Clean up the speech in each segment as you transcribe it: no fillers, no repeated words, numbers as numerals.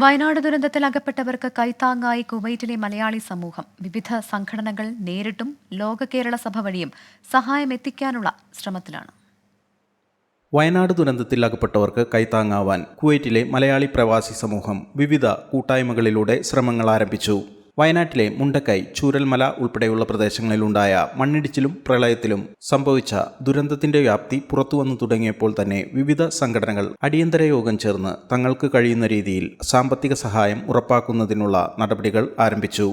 വയനാട് ദുരന്തത്തിൽ അകപ്പെട്ടവർക്ക് കൈത്താങ്ങായി കുവൈറ്റിലെ മലയാളി സമൂഹം. വിവിധ സംഘടനകൾ നേരിട്ടും ലോക കേരള സഭ വഴിയും സഹായം എത്തിക്കാനുള്ള ശ്രമത്തിലാണ്. വയനാട് ദുരന്തത്തിൽ അകപ്പെട്ടവർക്ക് കൈത്താങ്ങാവാൻ കുവൈറ്റിലെ മലയാളി പ്രവാസി സമൂഹം വിവിധ കൂട്ടായ്മകളിലൂടെ ശ്രമങ്ങൾ ആരംഭിച്ചു. വയനാട്ടിലെ മുണ്ടക്കൈ, ചൂരൽമല ഉൾപ്പെടെയുള്ള പ്രദേശങ്ങളിലുണ്ടായ മണ്ണിടിച്ചിലും പ്രളയത്തിലും സംഭവിച്ച ദുരന്തത്തിന്റെ വ്യാപ്തി പുറത്തുവന്നു തുടങ്ങിയപ്പോൾ തന്നെ വിവിധ സംഘടനകൾ അടിയന്തര യോഗം ചേർന്ന് തങ്ങൾക്ക് കഴിയുന്ന രീതിയിൽ സാമ്പത്തിക സഹായം ഉറപ്പാക്കുന്നതിനുള്ള നടപടികൾ ആരംഭിച്ചു.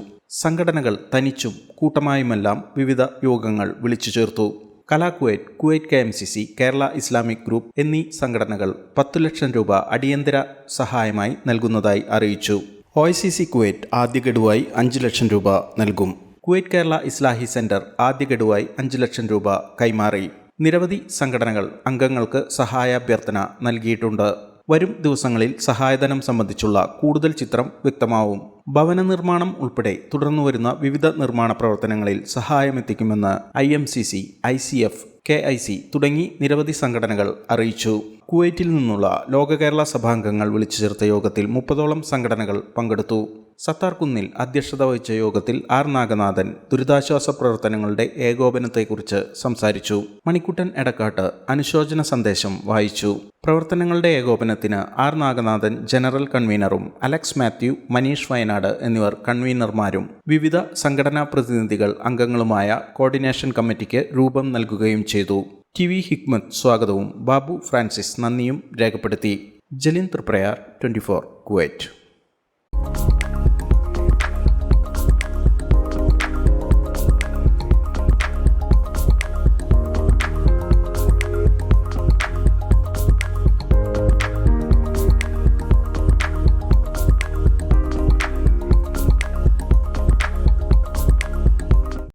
സംഘടനകൾ തനിച്ചും കൂട്ടമായുമെല്ലാം വിവിധ യോഗങ്ങൾ വിളിച്ചു ചേർത്തു. Kala Kuwait, Kuwait KMCC, Kerala Islamic group എന്നീ സംഘടനകൾ 10 ലക്ഷം രൂപ അടിയന്തര സഹായമായി നൽകുന്നതായി അറിയിച്ചു. OICC കുവൈറ്റ് ആദ്യ ഗഡുവായി 5 ലക്ഷം രൂപ നൽകും. കുവൈറ്റ് കേരള ഇസ്ലാഹി സെന്റർ ആദ്യ ഗഡുവായി 5 ലക്ഷം രൂപ കൈമാറി. നിരവധി സംഘടനകൾ അംഗങ്ങൾക്ക് സഹായാഭ്യർത്ഥന നൽകിയിട്ടുണ്ട്. വരും ദിവസങ്ങളിൽ സഹായധനം സംബന്ധിച്ചുള്ള കൂടുതൽ ചിത്രം വ്യക്തമാവും. ഭവന നിർമ്മാണം ഉൾപ്പെടെ തുടർന്നുവരുന്ന വിവിധ നിർമ്മാണ പ്രവർത്തനങ്ങളിൽ സഹായമെത്തിക്കുമെന്ന് IMCC, ICF, KIC തുടങ്ങി നിരവധി സംഘടനകൾ അറിയിച്ചു. കുവൈറ്റിൽ നിന്നുള്ള ലോക കേരള സഭാംഗങ്ങൾ വിളിച്ചു ചേർത്ത യോഗത്തിൽ 30ഓളം സംഘടനകൾ പങ്കെടുത്തു. സത്താർകുന്നിൽ അധ്യക്ഷത വഹിച്ച യോഗത്തിൽ R. നാഗനാഥൻ ദുരിതാശ്വാസ പ്രവർത്തനങ്ങളുടെ ഏകോപനത്തെക്കുറിച്ച് സംസാരിച്ചു. മണിക്കുട്ടൻ എടക്കാട്ട് അനുശോചന സന്ദേശം വായിച്ചു. പ്രവർത്തനങ്ങളുടെ ഏകോപനത്തിന് R. നാഗനാഥൻ ജനറൽ കൺവീനറും അലക്സ് മാത്യു, മനീഷ് വയനാട് എന്നിവർ കൺവീനർമാരും വിവിധ സംഘടനാ പ്രതിനിധികൾ അംഗങ്ങളുമായ കോർഡിനേഷൻ കമ്മിറ്റിക്ക് രൂപം നൽകുകയും ചെയ്തു. TV ഹിക്മത്ത് സ്വാഗതവും ബാബു ഫ്രാൻസിസ് നന്ദിയും രേഖപ്പെടുത്തി. ജലിൻ തൃപ്രയാർ, 24 കുവൈറ്റ്.